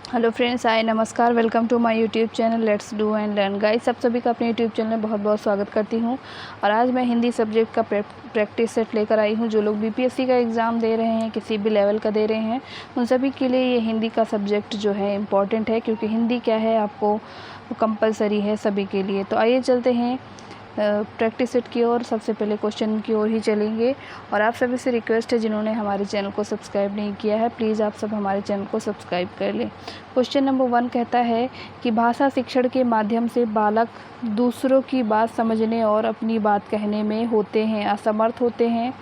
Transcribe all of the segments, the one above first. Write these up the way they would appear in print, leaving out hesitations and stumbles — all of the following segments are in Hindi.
हेलो फ्रेंड्स, हाय, नमस्कार, welcome to my YouTube channel let's do and learn. Guys, सब सभी का अपने यूट्यूब चैनल में बहुत बहुत स्वागत करती हूं। और आज मैं हिंदी सब्जेक्ट का प्रैक्टिस सेट लेकर आई हूं। जो लोग बीपीएससी का एग्ज़ाम दे रहे हैं, किसी भी लेवल का दे रहे हैं, उन सभी के लिए ये हिंदी का सब्जेक्ट जो है इम्पॉर्टेंट है, क्योंकि हिंदी क्या है आपको कंपलसरी है सभी के लिए। तो आइए चलते हैं प्रैक्टिस सेट की ओर। सबसे पहले क्वेश्चन की ओर ही चलेंगे। और आप सभी से रिक्वेस्ट है, जिन्होंने हमारे चैनल को सब्सक्राइब नहीं किया है, प्लीज़ आप सब हमारे चैनल को सब्सक्राइब कर लें। क्वेश्चन नंबर 1 कहता है कि भाषा शिक्षण के माध्यम से बालक दूसरों की बात समझने और अपनी बात कहने में होते हैं असमर्थ होते हैं,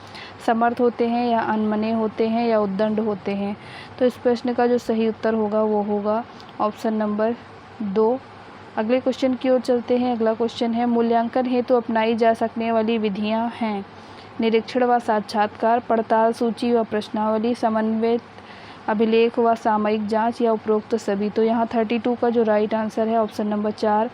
समर्थ होते हैं, या अनमने होते हैं, या उद्दंड होते हैं। तो इस प्रश्न का जो सही उत्तर होगा वो होगा ऑप्शन नंबर 2। अगले क्वेश्चन की ओर चलते हैं। अगला क्वेश्चन है, मूल्यांकन हेतु अपनाई जा सकने वाली विधियां हैं निरीक्षण व साक्षात्कार, पड़ताल, सूची व प्रश्नावली, समन्वय, अभिलेख व सामयिक जांच, या उपरोक्त सभी। तो यहाँ 32 का जो राइट आंसर है ऑप्शन नंबर 4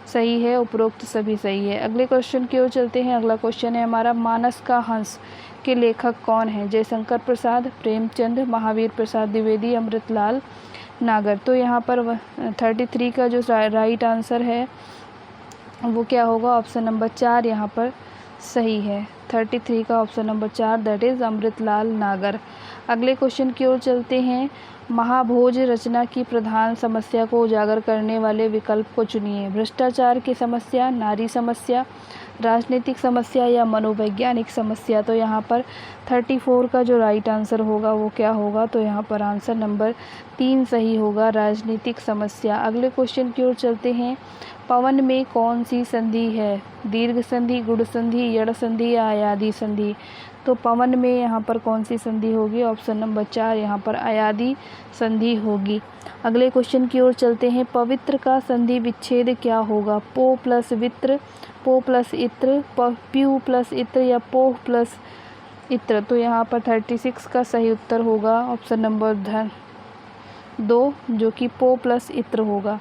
सही है, उपरोक्त सभी सही है। अगले क्वेश्चन की ओर चलते हैं। अगला क्वेश्चन है हमारा, मानस का हंस के लेखक कौन है? जयशंकर प्रसाद, प्रेमचंद, महावीर प्रसाद द्विवेदी, अमृतलाल नागर। तो यहाँ पर 33 का जो राइट आंसर है वो क्या होगा? ऑप्शन नंबर 4 यहाँ पर सही है। 33 का option number 4 that is Amritlal नागर। अगले क्वेश्चन की ओर चलते हैं। महाभोज रचना की प्रधान समस्या को उजागर करने वाले विकल्प को चुनिए। भ्रष्टाचार की समस्या, नारी समस्या, राजनीतिक समस्या, या मनोवैज्ञानिक समस्या। तो यहाँ पर 34 का जो राइट आंसर होगा वो क्या होगा? तो यहाँ पर आंसर नंबर 3 सही होगा, राजनीतिक समस्या। अगले क्वेश्चन की ओर चलते हैं। पवन में कौन सी संधि है? दीर्घ संधि, गुण संधि, यड़ संधि, या अयादी संधि। तो पवन में यहाँ पर कौन सी संधि होगी? ऑप्शन नंबर 4 यहाँ पर अयादी संधि होगी। अगले क्वेश्चन की ओर चलते हैं। पवित्र का संधि विच्छेद क्या होगा? पो प्लस वित्र, पो प्लस इत्र, प्यू प्लस इत्र, या पोह प्लस इत्र। तो यहाँ पर 36 का सही उत्तर होगा ऑप्शन नंबर 2 जो कि पो प्लस इत्र होगा।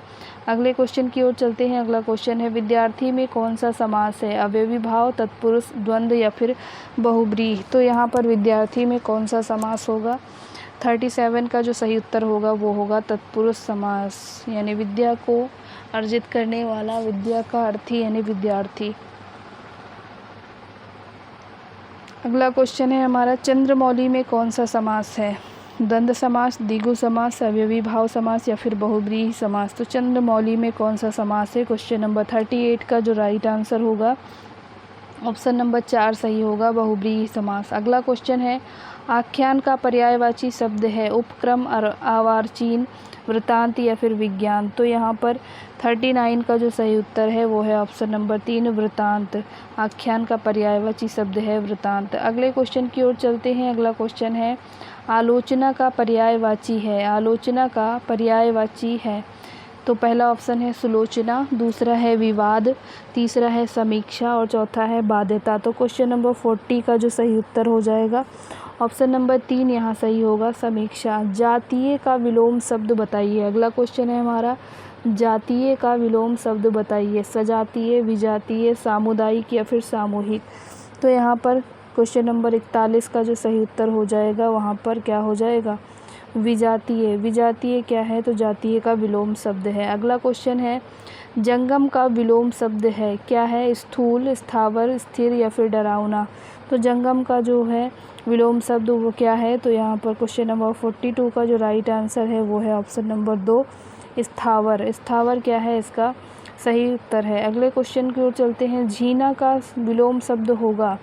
अगले क्वेश्चन की ओर चलते हैं। अगला क्वेश्चन है, विद्यार्थी में कौन सा समास है? अवयवी भाव, तत्पुरुष, द्वंद्व, या फिर बहुब्रीहि। तो यहाँ पर विद्यार्थी में कौन सा समास होगा? 37 का जो सही उत्तर होगा वो होगा तत्पुरुष समास, यानी विद्या को अर्जित करने वाला, विद्या का अर्थी यानी विद्यार्थी। अगला क्वेश्चन है हमारा, चंद्रमौली में कौन सा समास है? द्वंद्व समास, द्विगु समास, अवयवी भाव समास, या फिर बहुब्रीहि समास। तो चंद्रमौली में कौन सा समास है? क्वेश्चन नंबर 38 का जो राइट आंसर होगा ऑप्शन नंबर 4 सही होगा, बहुब्रीहि समास। अगला क्वेश्चन है, आख्यान का पर्यायवाची शब्द है उपक्रम, आवर्चीन, वृतांत, या फिर विज्ञान। तो यहाँ पर 39 का जो सही उत्तर है वो है ऑप्शन नंबर 3 वृतांत। आख्यान का पर्यायवाची शब्द है वृतांत। अगले क्वेश्चन की ओर चलते हैं। अगला क्वेश्चन है, आलोचना का पर्यायवाची है। आलोचना का पर्यायवाची है। तो पहला ऑप्शन है सुलोचना, दूसरा है विवाद, तीसरा है समीक्षा, और चौथा है बाध्यता। तो क्वेश्चन नंबर 40 का जो सही उत्तर हो जाएगा ऑप्शन नंबर 3 यहाँ सही होगा, समीक्षा। जातीय का विलोम शब्द बताइए। अगला क्वेश्चन है हमारा, जातीय का विलोम शब्द बताइए। सजातीय, विजातीय, सामुदायिक, या फिर सामूहिक। तो यहाँ पर क्वेश्चन नंबर 41 का जो सही उत्तर हो जाएगा वहाँ पर क्या हो जाएगा? विजातीय। विजातीय क्या है? तो जातीय का विलोम शब्द है। अगला क्वेश्चन है, जंगम का विलोम शब्द है क्या है? स्थूल, स्थावर, स्थिर, या फिर डरावना। तो जंगम का जो है विलोम शब्द वो क्या है? तो यहाँ पर क्वेश्चन नंबर 42 का जो राइट आंसर है वो है ऑप्शन नंबर 2 स्थावर। स्थावर क्या है? इसका सही उत्तर है। अगले क्वेश्चन की ओर चलते हैं। झीना का विलोम शब्द होगा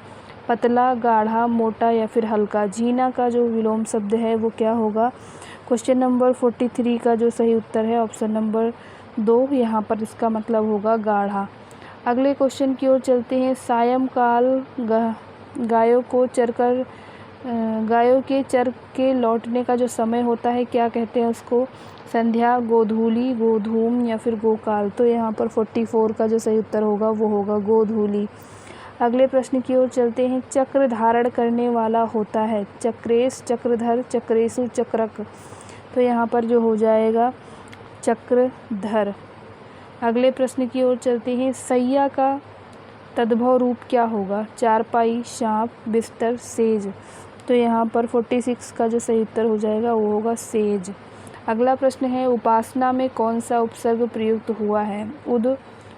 पतला, गाढ़ा, मोटा, या फिर हल्का। झीना का जो विलोम शब्द है वो क्या होगा? क्वेश्चन नंबर 43 का जो सही उत्तर है ऑप्शन नंबर 2 यहाँ पर इसका मतलब होगा गाढ़ा। अगले क्वेश्चन की ओर चलते हैं। सायंकाल गायों के चर के लौटने का जो समय होता है क्या कहते हैं उसको? संध्या, गोधूली, गोधूम, या फिर गोकाल। तो यहाँ पर 44 का जो सही उत्तर होगा वो होगा गोधूली। अगले प्रश्न की ओर चलते हैं। चक्र धारण करने वाला होता है चक्रेश, चक्रधर, चक्रेशु, चक्रक। तो यहाँ पर जो हो जाएगा चक्रधर। अगले प्रश्न की ओर चलते हैं। सैया का तद्भव रूप क्या होगा? चारपाई, सांप, बिस्तर, सेज। तो यहाँ पर 46 का जो सही उत्तर हो जाएगा वो होगा सेज। अगला प्रश्न है उपासना में कौन सा उपसर्ग प्रयुक्त हुआ है, उद,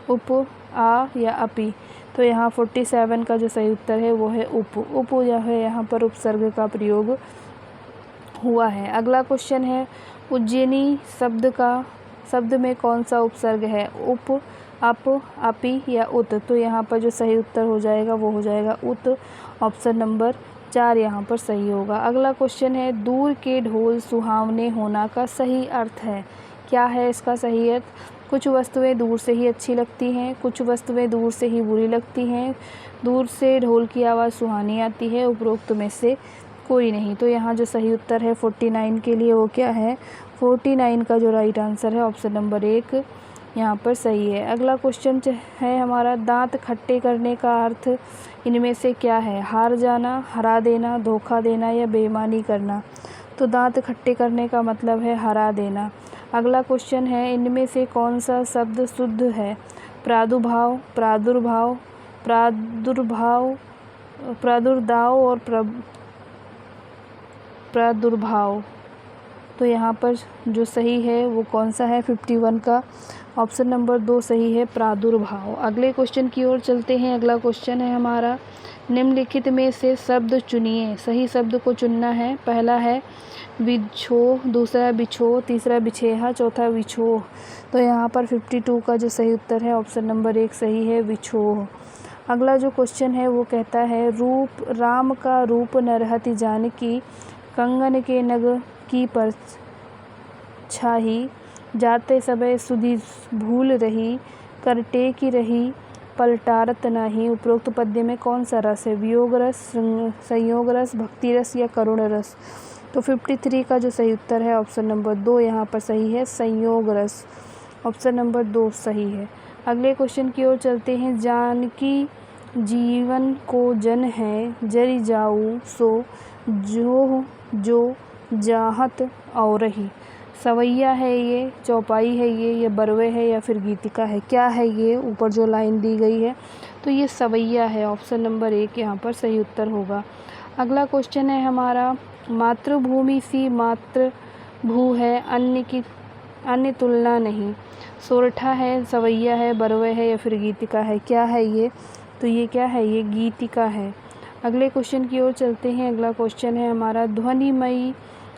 उप, आ या अपि। तो यहाँ 47 का जो सही उत्तर है वो है उप। उप जो है यहाँ पर उपसर्ग का प्रयोग हुआ है। अगला क्वेश्चन है उज्जैनी शब्द में कौन सा उपसर्ग है, उप, अप, अपि या उत। तो यहाँ पर जो सही उत्तर हो जाएगा वो हो जाएगा उत। ऑप्शन नंबर 4 यहाँ पर सही होगा। अगला क्वेश्चन है दूर के ढोल सुहावने होना का सही अर्थ है, क्या है इसका सही अर्थ। कुछ वस्तुएं दूर से ही अच्छी लगती हैं, कुछ वस्तुएं दूर से ही बुरी लगती हैं, दूर से ढोल की आवाज़ सुहानी आती है, उपरोक्त में से कोई नहीं। तो यहाँ जो सही उत्तर है 49 के लिए वो क्या है, 49 का जो राइट आंसर है ऑप्शन नंबर 1 यहाँ पर सही है। अगला क्वेश्चन है हमारा दांत खट्टे करने का अर्थ इनमें से क्या है, हार जाना, हरा देना, धोखा देना या बेईमानी करना। तो दांत खट्टे करने का मतलब है हरा देना। अगला क्वेश्चन है इनमें से कौन सा शब्द शुद्ध है, प्रादुर्भाव, प्रादुर्भाव, प्रादुर्दाव और प्रादुर्भाव। तो यहाँ पर जो सही है वो कौन सा है, 51 का ऑप्शन नंबर 2 सही है, प्रादुर्भाव। अगले क्वेश्चन की ओर चलते हैं। अगला क्वेश्चन है हमारा निम्नलिखित में से शब्द चुनिए, सही शब्द को चुनना है। पहला है बिछोह, दूसरा बिछो, तीसरा बिछेहा, चौथा विछोह। तो यहाँ पर 52 का जो सही उत्तर है ऑप्शन नंबर 1 सही है, विछोह। अगला जो क्वेश्चन है वो कहता है रूप राम का रूप नरहति जानकी, कंगन के नग की परछाही, जाते समय सुधि भूल रही, करटे की रही, पलटारत नाही। उपरोक्त पद्य में कौन सा रस है, वियोग रस, संयोग रस, भक्ति रस या करुण रस। तो 53 का जो सही उत्तर है ऑप्शन नंबर 2 यहाँ पर सही है, संयोग रस। ऑप्शन नंबर 2 सही है। अगले क्वेश्चन की ओर चलते हैं। जानकी जीवन को जन है, जरि जाऊ सो जो जाहत और ही। सवैया है ये, चौपाई है ये, या बरवे है या फिर गीतिका है, क्या है ये, ऊपर जो लाइन दी गई है। तो ये सवैया है, ऑप्शन नंबर 1 यहाँ पर सही उत्तर होगा। अगला क्वेश्चन है हमारा मातृभूमि सी मातृभू है, अन्य तुलना नहीं। सोरठा है, सवैया है, बरवे है या फिर गीतिका है, क्या है ये। तो ये क्या है, ये गीतिका है। अगले क्वेश्चन की ओर चलते हैं। अगला क्वेश्चन है हमारा ध्वनिमयी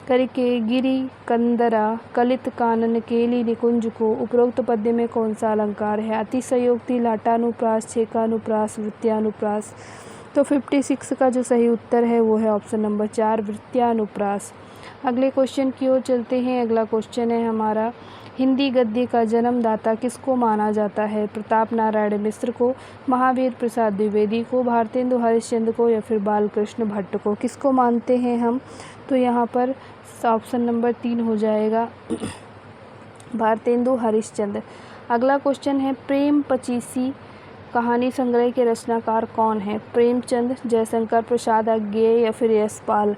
करके गिरी कंदरा कलित कानन केली निकुंज को, उपरोक्त पद्य में कौन सा अलंकार है, अतिशयोक्ति, लाटानुप्रास, छेकानुप्रास, वृत्त्यानुप्रास। तो 56 का जो सही उत्तर है वो है ऑप्शन नंबर 4 वृत्त्यानुप्रास। अगले क्वेश्चन की ओर चलते हैं। अगला क्वेश्चन है हमारा हिंदी गद्य का जन्मदाता किसको माना जाता है, प्रताप नारायण मिश्र को, महावीर प्रसाद द्विवेदी को, भारतेंदु हरिश्चंद्र को या फिर बालकृष्ण भट्ट को। किसको मानते हैं हम, तो यहाँ पर ऑप्शन नंबर 3 हो जाएगा, भारतेंदु हरिश्चंद्र। अगला क्वेश्चन है प्रेम पचीसी कहानी संग्रह के रचनाकार कौन है, प्रेमचंद, जयशंकर प्रसाद अज्ञेय या फिर यशपाल।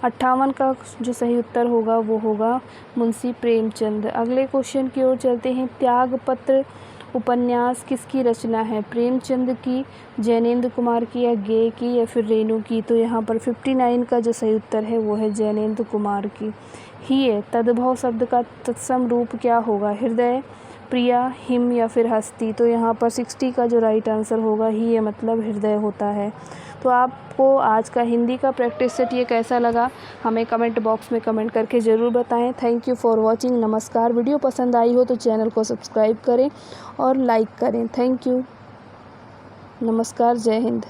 58 का जो सही उत्तर होगा वो होगा मुंशी प्रेमचंद। अगले क्वेश्चन की ओर चलते हैं। त्यागपत्र उपन्यास किसकी रचना है, प्रेमचंद की, जैनेन्द्र कुमार की, या गे की या फिर रेणु की। तो यहाँ पर 59 का जो सही उत्तर है वो है जैनेन्द्र कुमार की। ही है तद्भव शब्द का तत्सम रूप क्या होगा, हृदय, प्रिया, हिम या फिर हस्ती। तो यहाँ पर 60 का जो राइट आंसर होगा ही है मतलब हृदय होता है। तो आपको आज का हिंदी का प्रैक्टिस सेट ये कैसा लगा हमें कमेंट बॉक्स में कमेंट करके ज़रूर बताएं। Thank you for watching. नमस्कार। वीडियो पसंद आई हो तो चैनल को सब्सक्राइब करें और लाइक करें। Thank you. नमस्कार। जय हिंद।